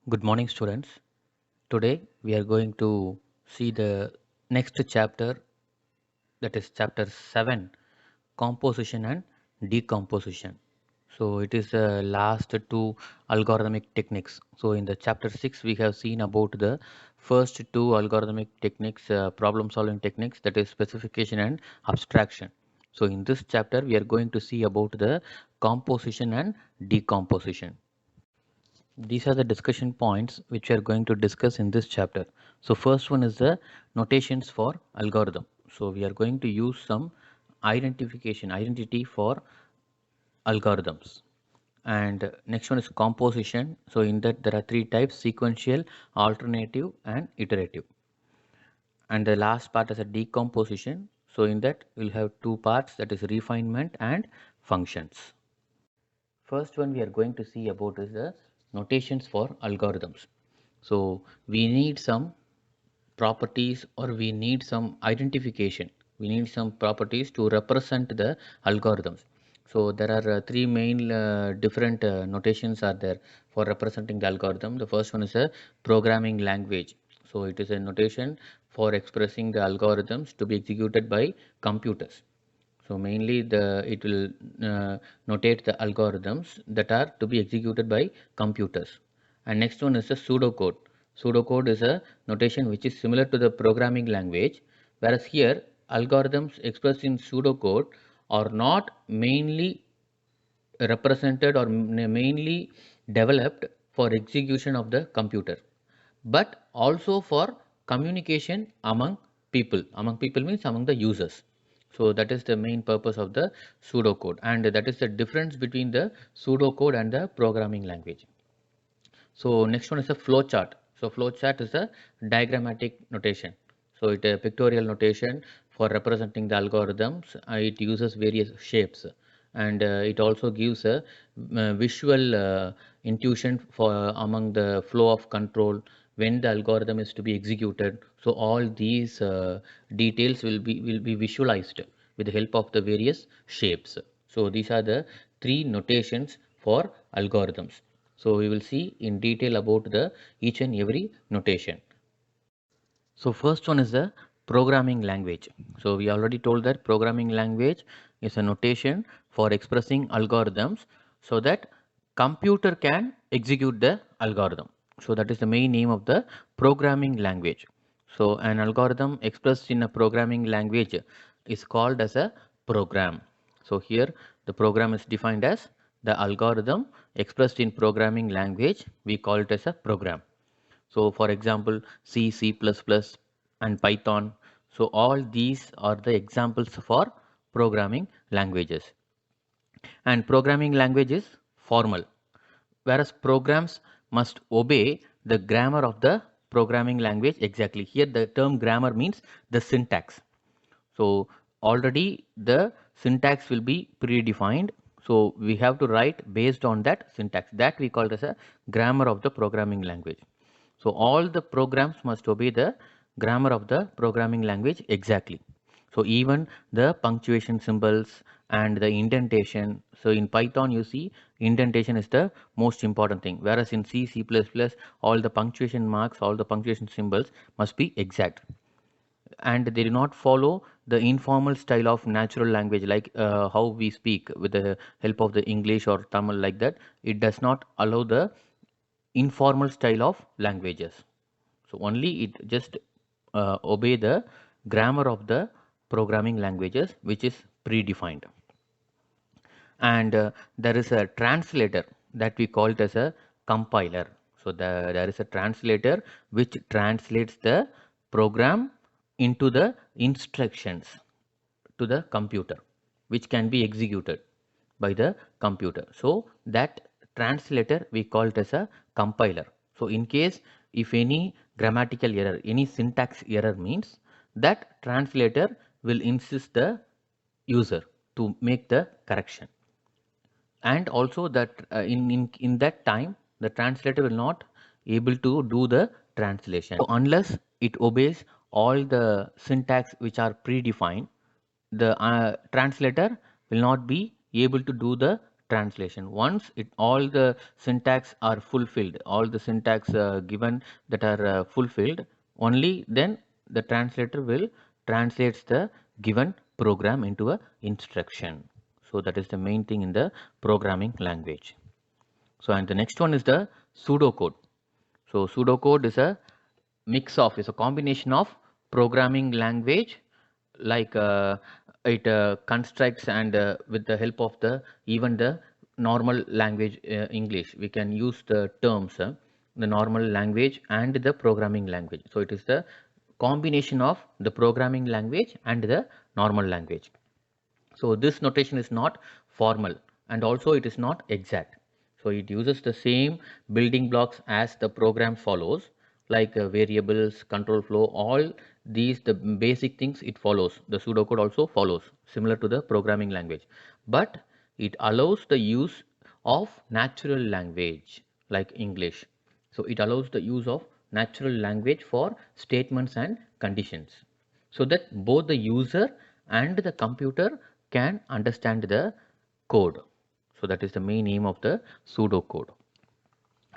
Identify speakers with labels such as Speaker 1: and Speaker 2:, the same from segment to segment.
Speaker 1: Good morning, students. Today we are going to see the next chapter, that is chapter 7, composition and decomposition. So it is the last two algorithmic techniques. So in the chapter 6 we have seen about the first two algorithmic techniques, problem solving techniques, that is specification and abstraction. So in this chapter we are going to see about the composition and decomposition. These are the discussion points which we are going to discuss in this chapter. So first one is the notations for algorithm. So we are going to use some identity for algorithms. And next one is composition. So in that there are three types: sequential, alternative and iterative. And the last part is a decomposition. So in that we'll have two parts, that is refinement and functions. First one we are going to see about is the notations for algorithms. So we need some properties, or we need some identification. We need some properties to represent the algorithms. So there are three main different notations are there for representing the algorithm. The first one is a programming language. So it is a notation for expressing the algorithms to be executed by computers. So mainly it will notate the algorithms that are to be executed by computers. And next one is a pseudocode. Pseudocode is a notation which is similar to the programming language, whereas here algorithms expressed in pseudocode are not mainly represented or mainly developed for execution of the computer, but also for communication among people. Among people means among the users. So that is the main purpose of the pseudocode, and that is the difference between the pseudocode and the programming language. So next one is a flowchart. So flowchart is a diagrammatic notation. So it a pictorial notation for representing the algorithms. It uses various shapes, and it also gives a visual intuition for among the flow of control when the algorithm is to be executed. So all these details will be visualized with the help of the various shapes. So these are the three notations for algorithms. So we will see in detail about the each and every notation. So first one is the programming language. So we already told that programming language is a notation for expressing algorithms so that computer can execute the algorithm. So that is the main name of the programming language. So an algorithm expressed in a programming language is called as a program. So here the program is defined as the algorithm expressed in programming language. We call it as a program. So for example, C, C++, and Python. So all these are the examples for programming languages. And programming language is formal, whereas programs must obey the grammar of the programming language exactly. Here the term grammar means the syntax. So already the syntax will be predefined. So we have to write based on that syntax. That we call it as a grammar of the programming language. So all the programs must obey the grammar of the programming language exactly. So even the punctuation symbols and the indentation. So in Python you see indentation is the most important thing, whereas in C, C++ all the punctuation marks, all the punctuation symbols must be exact, and they do not follow the informal style of natural language like how we speak with the help of the English or Tamil, like that. It does not allow the informal style of languages. So only it just obey the grammar of the programming languages which is predefined. And there is a translator that we call it as a compiler. So there is a translator which translates the program into the instructions to the computer, which can be executed by the computer. So that translator we call it as a compiler. So in case if any grammatical error, any syntax error means, that translator will insist the user to make the correction. And also that in that time the translator will not able to do the translation. So unless it obeys all the syntax which are predefined, the translator will not be able to do the translation. Once all the syntax are fulfilled, all the syntax given that are fulfilled, only then the translator will translates the given program into a instruction. So that is the main thing in the programming language. So and the next one is the pseudocode. So pseudocode is a is a combination of programming language, like it constructs, and with the help of the even the normal language English, we can use the terms the normal language and the programming language. So it is the combination of the programming language and the normal language. So this notation is not formal, and also it is not exact. So it uses the same building blocks as the program follows, like variables, control flow, all these the basic things it follows. The pseudocode also follows similar to the programming language, but it allows the use of natural language like English. So it allows the use of natural language for statements and conditions, so that both the user and the computer can understand the code. So that is the main aim of the pseudocode.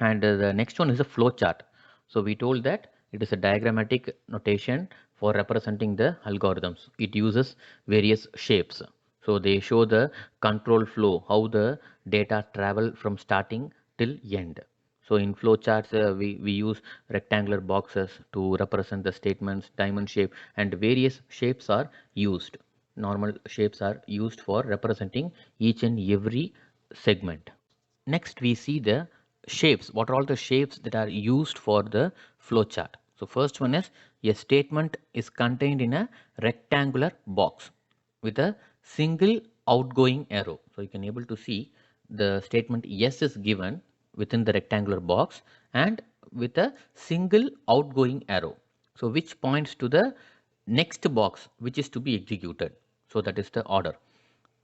Speaker 1: And the next one is a flowchart. So we told that it is a diagrammatic notation for representing the algorithms. It uses various shapes. So they show the control flow, how the data travel from starting till end. So in flowcharts, we use rectangular boxes to represent the statements, diamond shape, and various shapes are used. Normal shapes are used for representing each and every segment. Next, we see the shapes. What are all the shapes that are used for the flowchart? So first one is a statement is contained in a rectangular box with a single outgoing arrow. So you can able to see the statement yes is given within the rectangular box and with a single outgoing arrow. So which points to the next box which is to be executed. So that is the order.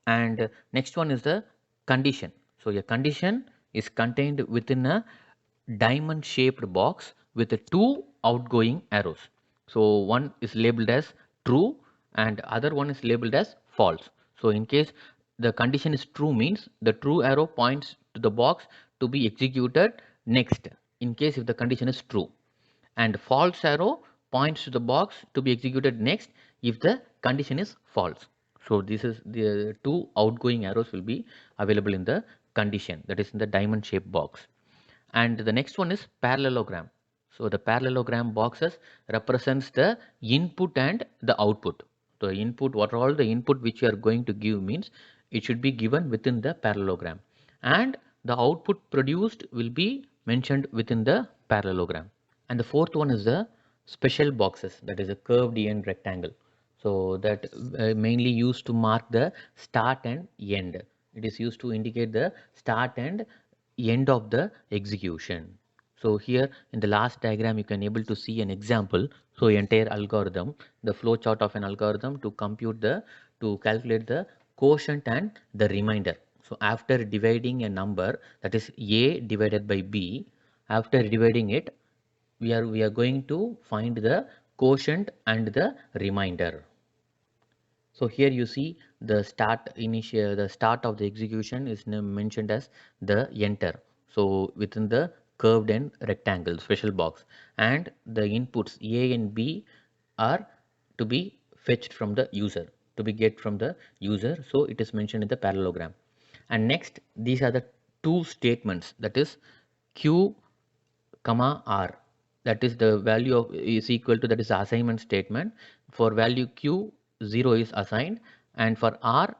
Speaker 1: And next one is the condition. So a condition is contained within a diamond shaped box with two outgoing arrows. So one is labeled as true and other one is labeled as false. So in case the condition is true, means the true arrow points to the box to be executed next, in case if the condition is true, and false arrow points to the box to be executed next if the condition is false. So this is the two outgoing arrows will be available in the condition, that is in the diamond shaped box. And the next one is parallelogram. So the parallelogram boxes represents the input and the output. The input, what are all the input which you are going to give, means it should be given within the parallelogram, and the output produced will be mentioned within the parallelogram. And the fourth one is the special boxes, that is a curved end rectangle. So that mainly used to mark the start and end. It is used to indicate the start and end of the execution. So here in the last diagram you can able to see an example. So entire algorithm, the flow chart of an algorithm to compute the, to calculate the quotient and the remainder. So after dividing a number, that is a divided by b, after dividing it, we are going to find the quotient and the remainder. So here you see the start of the execution is mentioned as the enter. So within the curved and rectangle special box, and the inputs a and b are to be fetched from the user, to be get from the user. So it is mentioned in the parallelogram. And next, these are the two statements, that is q comma r, that is the value of is equal to, that is the assignment statement. For value q, 0 is assigned, and for r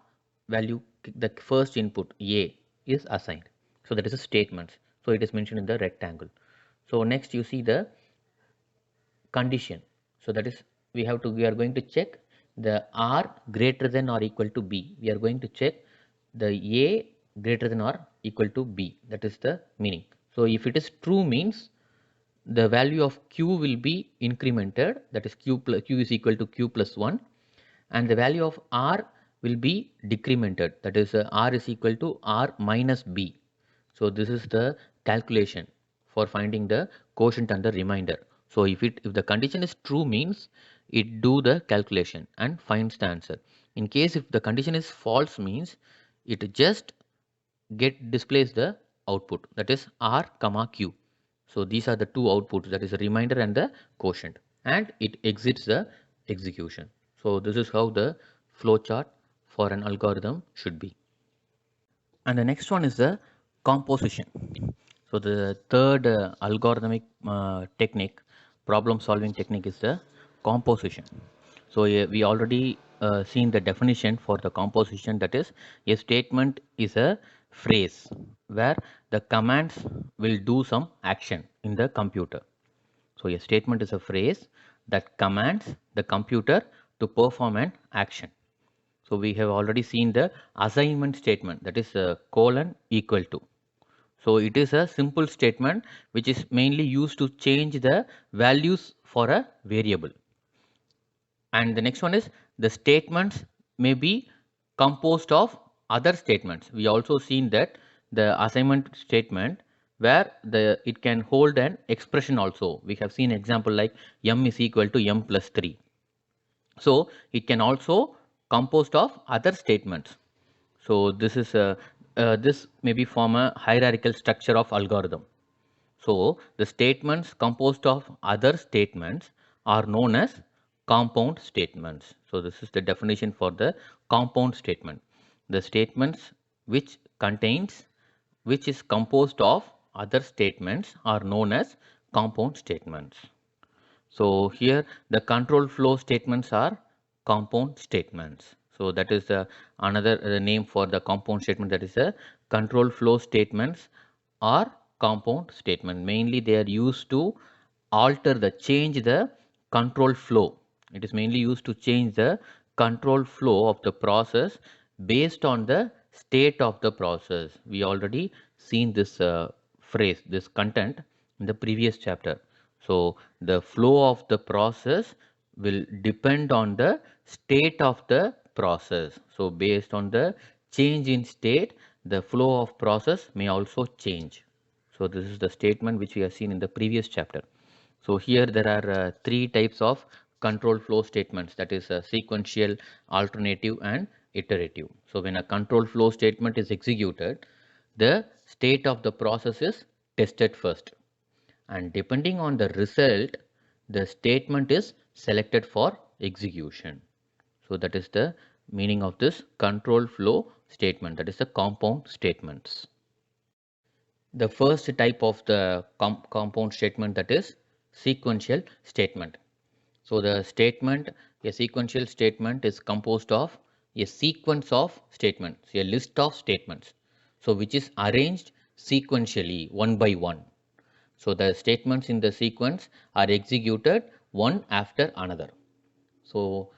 Speaker 1: value, the first input a is assigned. So that is a statement. So it is mentioned in the rectangle. So next you see the condition. So that is we are going to check the r greater than or equal to b. We are going to check the a greater than or equal to b. That is the meaning. So if it is true, means the value of q will be incremented, that is q is equal to q plus 1, and the value of r will be decremented, that is r is equal to r minus b. So this is the calculation for finding the quotient and the remainder. So if the condition is true, means it do the calculation and finds the answer. In case if the condition is false, means it just displays the output, that is R comma Q. So these are the two outputs, that is the remainder and the quotient, and it exits the execution. So this is how the flow chart for an algorithm should be. And the next one is the composition. So the third algorithmic technique, problem solving technique, is the composition. So we already seen the definition for the composition, that is a statement is a phrase where the commands will do some action in the computer. So a statement is a phrase that commands the computer to perform an action. So we have already seen the assignment statement, that is colon equal to. So it is a simple statement which is mainly used to change the values for a variable. And the next one is the statements may be composed of other statements. We also seen that the assignment statement where it can hold an expression also. We have seen example like m is equal to m plus 3. So it can also composed of other statements. So this may be form a hierarchical structure of algorithm. So the statements composed of other statements are known as compound statements. So this is the definition for the compound statement. The statements which is composed of other statements are known as compound statements. So here the control flow statements are compound statements. So that is another name for the compound statement, that is a control flow statements or compound statement. Mainly they are used to change the control flow. It is mainly used to change the control flow of the process based on the state of the process. We already seen this phrase, this content in the previous chapter. So the flow of the process will depend on the state of the process. So based on the change in state, the flow of process may also change. So this is the statement which we have seen in the previous chapter. So here there are three types of control flow statements, that is sequential, alternative and iterative. So when a control flow statement is executed, the state of the process is tested first, and depending on the result, the statement is selected for execution. So that is the meaning of this control flow statement, that is the compound statements. The first type of the compound statement, that is sequential statement. So the statement, a sequential statement, is composed of a sequence of statements, a list of statements, so which is arranged sequentially one by one. So the statements in the sequence are executed one after another. So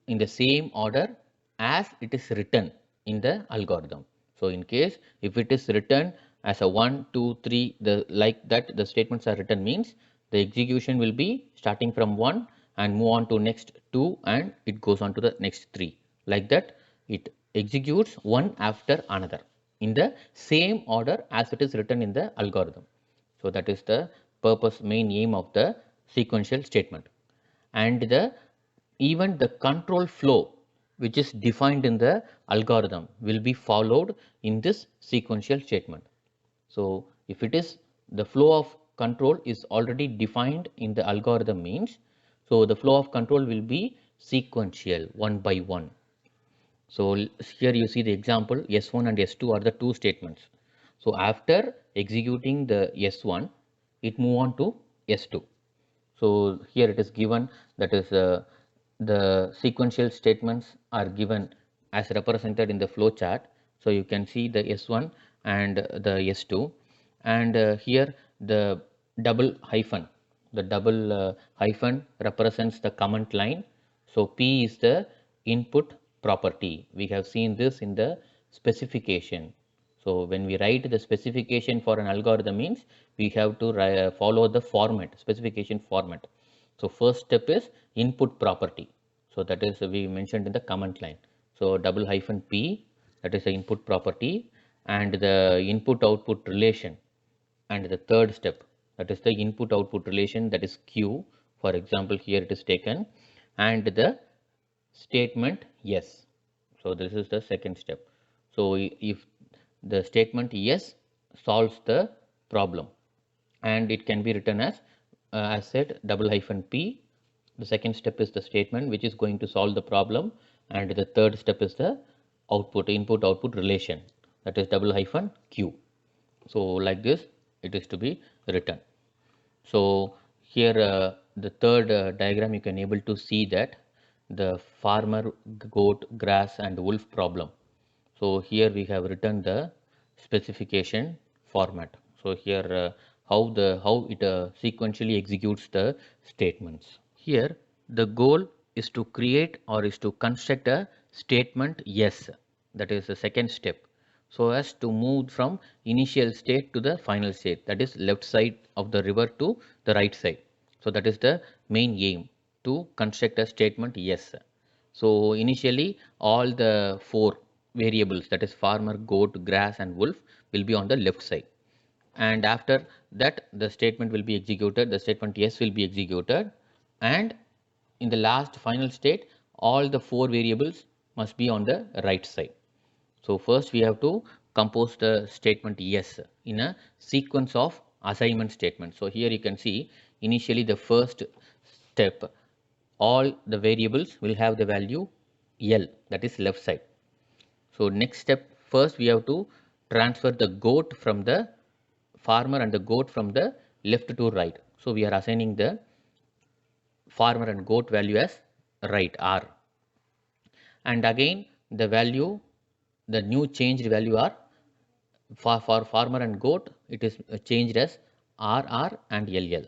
Speaker 1: in the same order as it is written in the algorithm. So in case if it is written as a 1, 2, 3, like that the statements are written, means the execution will be starting from 1 and move on to next 2 and it goes on to the next 3. Like that it executes one after another in the same order as it is written in the algorithm. So that is the main aim of the sequential statement. And even the control flow which is defined in the algorithm will be followed in this sequential statement. So if it is the flow of control is already defined in the algorithm, means so the flow of control will be sequential one by one. So here you see the example, S1 and S2 are the two statements. So after executing the S1, it move on to S2. So here it is given, that is the sequential statements are given as represented in the flow chart. So you can see the S1 and the S2, and here the double hyphen, represents the comment line. So P is the input property. We have seen this in the specification. So when we write the specification for an algorithm, means we have to follow the format, specification format. So first step is input property. So that is we mentioned in the comment line. So double hyphen P, that is the input property, and the input output relation. And the third step, that is the input output relation, that is Q. For example, here it is taken, and the statement yes. So this is the second step. So if the statement yes solves the problem, and it can be written as said double hyphen p. The second step is the statement which is going to solve the problem, and the third step is the input output relation, that is double hyphen q. So like this it is to be written. So here the third diagram, you can able to see that the farmer, goat, grass and wolf problem. So here we have written the specification format. So here how it sequentially executes the statements. Here the goal is to create or is to construct a statement yes, that is the second step, so as to move from initial state to the final state, that is left side of the river to the right side. So that is the main aim, to construct a statement yes. So initially all the four variables, that is farmer, goat, grass and wolf, will be on the left side, and after that the statement will be executed, the statement yes will be executed, and in the last final state all the four variables must be on the right side. So first we have to compose the statement yes in a sequence of assignment statements. So here you can see initially the first step, all the variables will have the value L, that is left side. So next step, first we have to transfer the goat from the farmer and the goat from the left to right. So we are assigning the farmer and goat value as right R, and again the value, the new changed value are for farmer and goat, it is changed as RR and LL.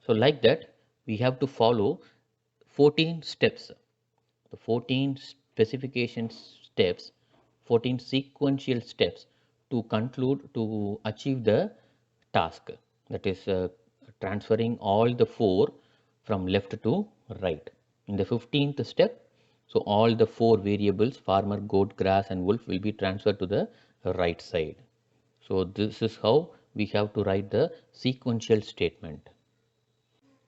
Speaker 1: So like that we have to follow 14 steps, the 14 specification steps, 14 sequential steps to conclude, to achieve the task, that is transferring all the four from left to right. In the 15th step, so all the four variables farmer, goat, grass and wolf will be transferred to the right side. So this is how we have to write the sequential statement.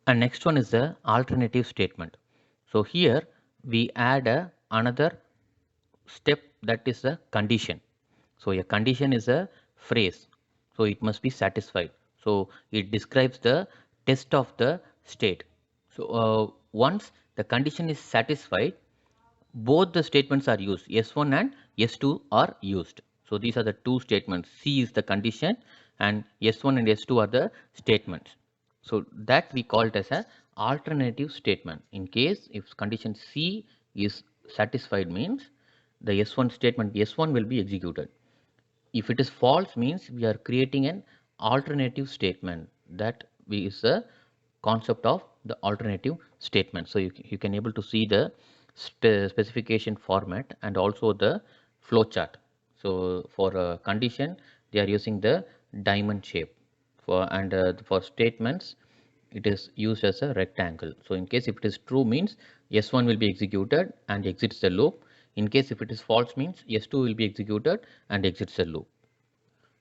Speaker 1: And next one is the alternative statement. So here we add another step, that is a condition. So a condition is a phrase, so it must be satisfied. So it describes the test of the state. So once the condition is satisfied, both the statements are used, S1 and S2 are used. So these are the two statements, C is the condition and S1 and S2 are the statements. So that we call it as a alternative statement. In case if condition C is satisfied, means the S1 statement S1 will be executed. If it is false, means we are creating an alternative statement. That is the concept of the alternative statement. So you can able to see the specification format and also the flow chart. So for a condition they are using the diamond shape, for statements it is used as a rectangle. So in case if it is true, means S1 will be executed and exits the loop. In case if it is false, means S2 will be executed and exits the loop.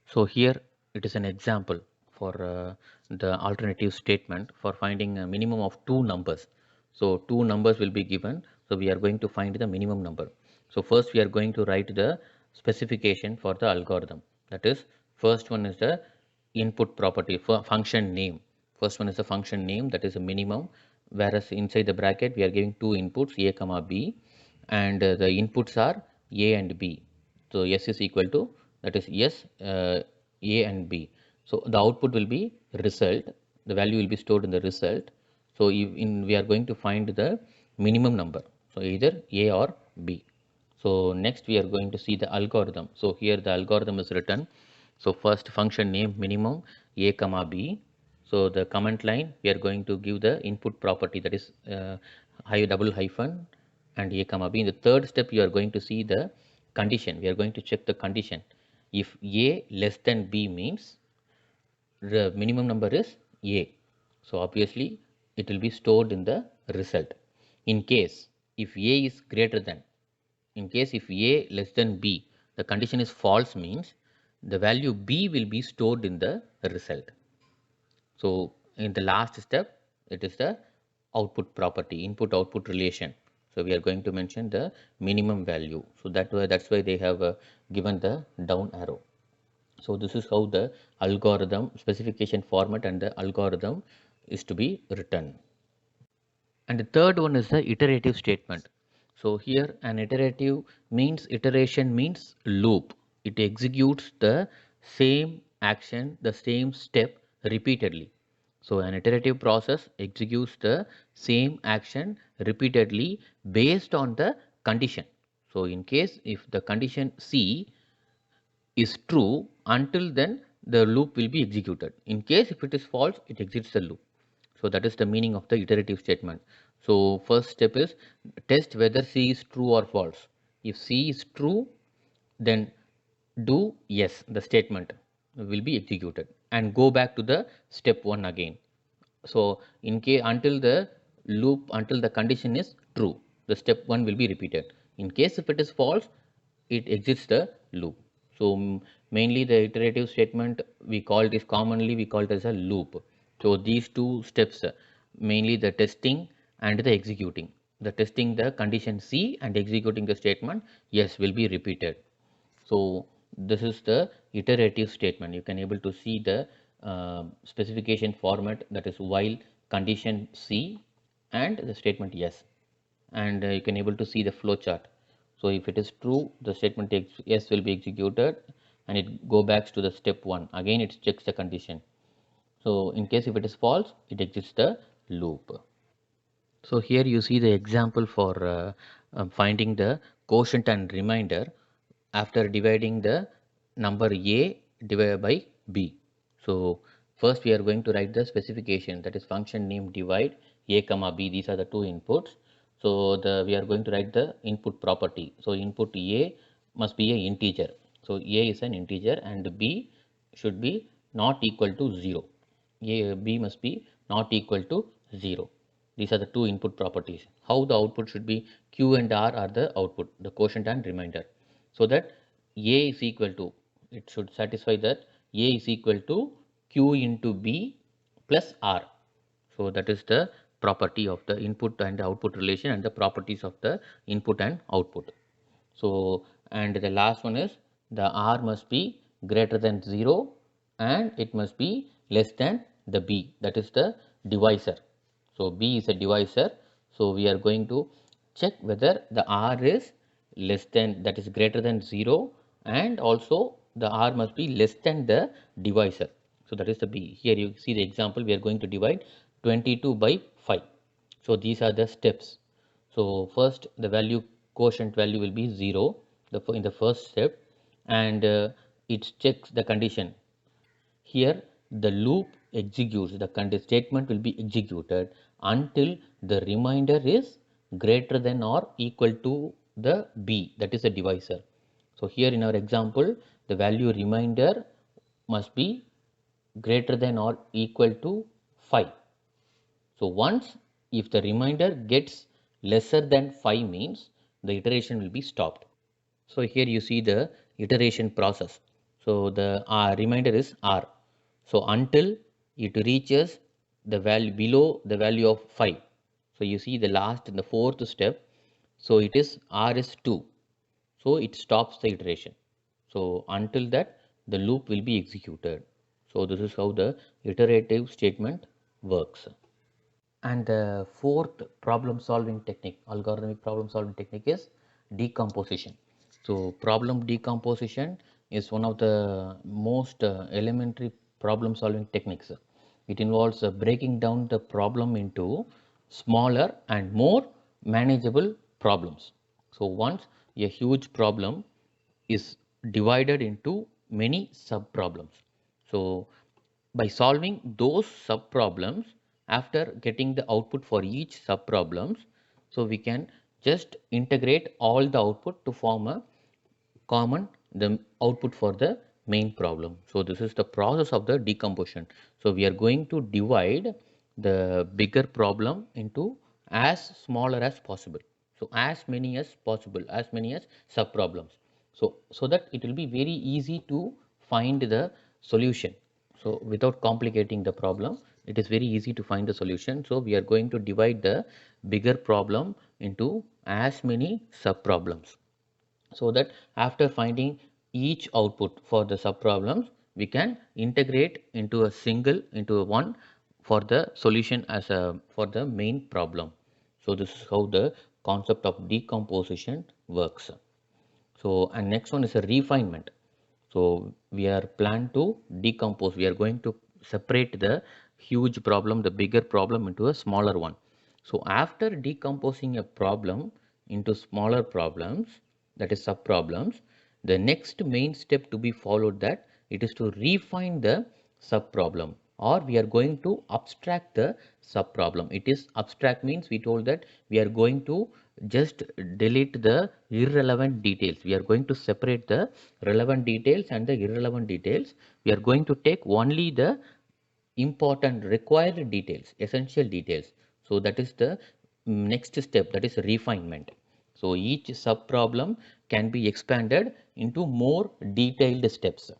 Speaker 1: So here it is an example for the alternative statement for finding a minimum of two numbers. So two numbers will be given. So we are going to find the minimum number. So first we are going to write the specification for the algorithm. That is, first one is the input property for function name. First one is the function name, that is a minimum, whereas inside the bracket we are giving two inputs a comma b, and the inputs are a and b. So s is equal to, that is yes, a and b. So the output will be result, the value will be stored in the result. So we are going to find the minimum number, so either a or b. So next we are going to see the algorithm. So here the algorithm is written. So first function name minimum a comma b. So the comment line we are going to give the input property, that is double hyphen and a comma b. In the third step you are going to see the condition. We are going to check the condition. If a less than b, means the minimum number is a. So obviously it will be stored in the result. In case if a is greater than, in case if a less than b, the condition is false, means the value b will be stored in the result. So in the last step, it is the output property, input output relation. So we are going to mention the minimum value. So that's why they have given the down arrow. So this is how the algorithm specification format and the algorithm is to be written. And the third one is the iterative statement. So here an iterative means, iteration means loop. It executes the same action, the same step repeatedly. So an iterative process executes the same action repeatedly based on the condition. So in case if the condition C is true, until then the loop will be executed. In case if it is false, it exits the loop. So that is the meaning of the iterative statement. So first step is test whether C is true or false. If C is true, then do yes, the statement will be executed, and go back to the step 1 again. So in case until the condition is true, the step 1 will be repeated. In case if it is false, it exits the loop. So mainly the iterative statement we call this commonly we call it as a loop. So these two steps, mainly the testing and the executing. The testing the condition C and executing the statement yes will be repeated. So this is the iterative statement. You can able to see the specification format, that is while condition C and the statement yes, and you can able to see the flow chart. So if it is true, the statement yes will be executed, and it go back to the step 1 again, it checks the condition. So in case if it is false, it exits the loop. So here you see the example for finding the quotient and remainder after dividing the number A divided by B. So first we are going to write the specification, that is function name divide A comma B. These are the two inputs. So we are going to write the input property. So input A must be an integer. So A is an integer and B should be not equal to 0. B must be not equal to 0. These are the two input properties. How the output should be, Q and R are the output, the quotient and remainder. So that A is equal to, it should satisfy that A is equal to Q into B plus R. So that is the property of the input and output relation and the properties of the input and output. So and the last one is the R must be greater than 0 and it must be less than the B, that is the divisor. So B is a divisor. So we are going to check whether the R is less than, that is greater than 0, and also the R must be less than the divisor. So that is the B. Here you see the example, we are going to divide 22 by 5. So these are the steps. So first the value, quotient value will be 0 in the first step, and it checks the condition. Here the loop executes, the statement will be executed until the remainder is greater than or equal to the B, that is the divisor. So here in our example, the value remainder must be greater than or equal to 5. So once if the remainder gets lesser than 5 means the iteration will be stopped. So here you see the iteration process. So the remainder is R. So until it reaches the value below the value of 5. So you see the last in the fourth step. So it is R is 2. So it stops the iteration. So until that the loop will be executed. So this is how the iterative statement works. And the fourth problem solving technique, algorithmic problem solving technique, is decomposition. So problem decomposition is one of the most elementary problem solving techniques. It involves breaking down the problem into smaller and more manageable problems. So once a huge problem is divided into many sub problems. So by solving those sub problems, after getting the output for each sub problems, so we can just integrate all the output to form a common the output for the main problem. So this is the process of the decomposition. So we are going to divide the bigger problem into as smaller as possible. So as many as possible, as many as sub problems. So that it will be very easy to find the solution. So without complicating the problem, it is very easy to find the solution. So we are going to divide the bigger problem into as many subproblems, so that after finding each output for the subproblems, we can integrate into a single, into a one for the solution as a for the main problem. So this is how the concept of decomposition works. So, and next one is a refinement. So we are planned to decompose. We are going to separate the huge problem, the bigger problem, into a smaller one. So after decomposing a problem into smaller problems, that is sub problems, the next main step to be followed, that it is to refine the sub problem, or we are going to abstract the sub problem. It is abstract means we told that we are going to just delete the irrelevant details. We are going to separate the relevant details and the irrelevant details. We are going to take only the important required details, essential details. So that is the next step, that is refinement. So each sub problem can be expanded into more detailed steps,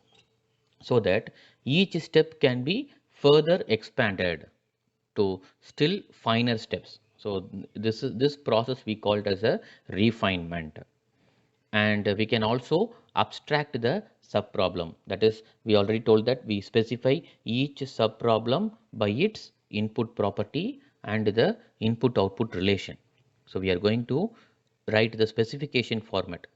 Speaker 1: so that each step can be further expanded to still finer steps. So this process we call it as a refinement. And we can also abstract the sub problem. That is, we already told that we specify each sub problem by its input property and the input output relation. So we are going to write the specification format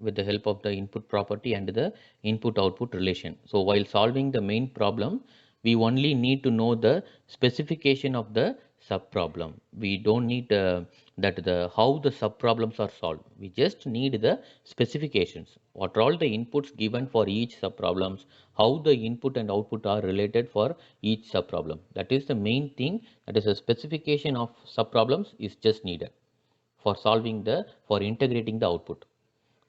Speaker 1: with the help of the input property and the input output relation. So while solving the main problem, we only need to know the specification of the sub problem. We don't need that the how the sub problems are solved. We just need the specifications. What are all the inputs given for each sub problems, how the input and output are related for each sub problem. That is the main thing. That is a specification of sub problems is just needed for solving the, for integrating the output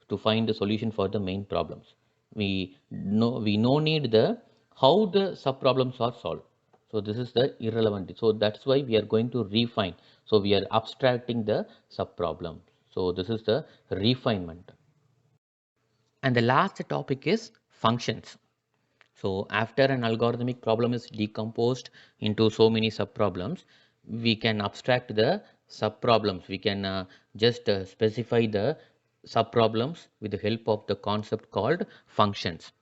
Speaker 1: to find the solution for the main problems. We no need the how the sub problems are solved. So this is the irrelevant. So that's why we are going to refine. So we are abstracting the sub problem. So this is the refinement. And the last topic is functions. So after an algorithmic problem is decomposed into so many subproblems, we can abstract the subproblems. We can just specify the subproblems with the help of the concept called functions.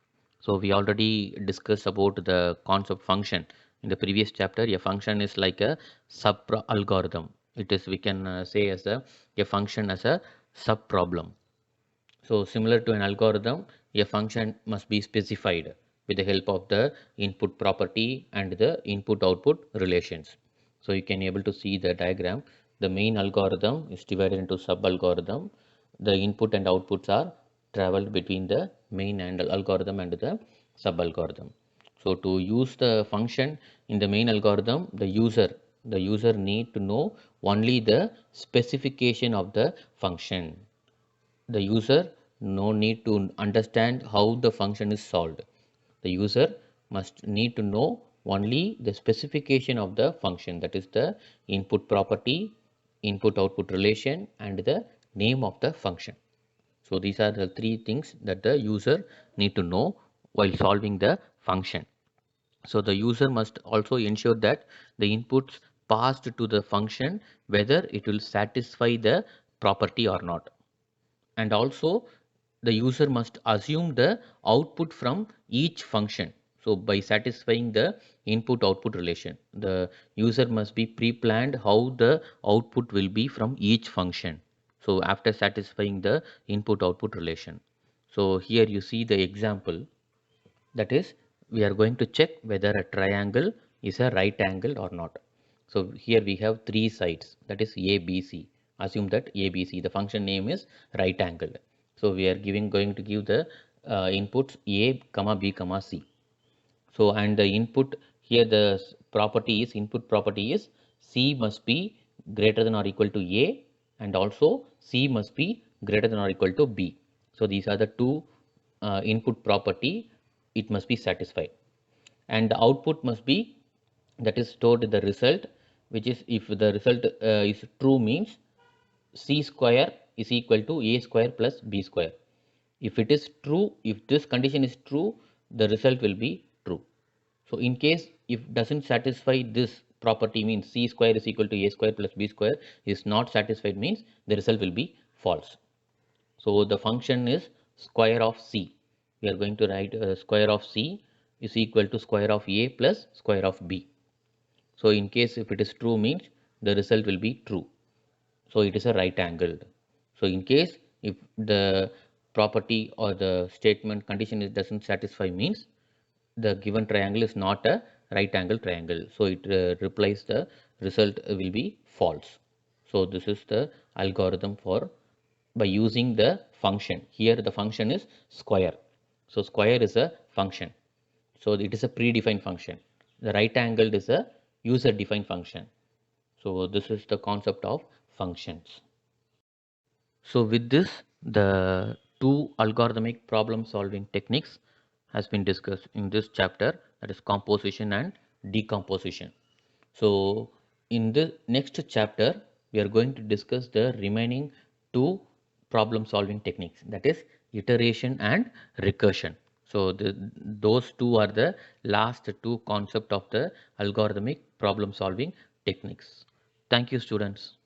Speaker 1: So we already discussed about the concept function in the previous chapter. A function is like a sub algorithm. It is, we can say as a function as a subproblem. So similar to an algorithm, a function must be specified with the help of the input property and the input output relations. So you can able to see the diagram. The main algorithm is divided into sub algorithm. The input and outputs are traveled between the main and algorithm and the sub algorithm. So to use the function in the main algorithm, the user need to know only the specification of the function. The user no need to understand how the function is solved. The user must need to know only the specification of the function, that is the input property, input output relation and the name of the function. So these are the three things that the user need to know while solving the function. So the user must also ensure that the inputs passed to the function, whether it will satisfy the property or not. And also the user must assume the output from each function. So by satisfying the input output relation, the user must be pre-planned how the output will be from each function. So after satisfying the input output relation. So here you see the example, that is, we are going to check whether a triangle is a right angle or not. So here we have three sides, that is ABC. Assume that ABC, the function name is right angle. So we are going to give the inputs A comma B comma C. So and the input here, the property is, input property is C must be greater than or equal to A, and also C must be greater than or equal to B. So these are the two input property, it must be satisfied. And the output must be, that is stored the result, which is, if the result is true, means C square is equal to A square plus B square. If it is true, if this condition is true, the result will be true. So in case if doesn't satisfy this property means c square is equal to a square plus b square is not satisfied means the result will be false. So the function is square of c. We are going to write square of c is equal to square of a plus square of b. So in case if it is true means the result will be true. So it is a right angled. So in case if the property or the statement condition doesn't satisfy means the given triangle is not a right angle triangle. So it replies the result will be false. So this is the algorithm for by using the function. Here the function is square. So square is a function. So it is a predefined function. The right angled is a user defined function. So this is the concept of functions. So with this, the two algorithmic problem solving techniques has been discussed in this chapter, that is composition and decomposition. So in the next chapter, we are going to discuss the remaining two problem solving techniques, that is iteration and recursion. So those two are the last two concepts of the algorithmic problem solving techniques. Thank you, students.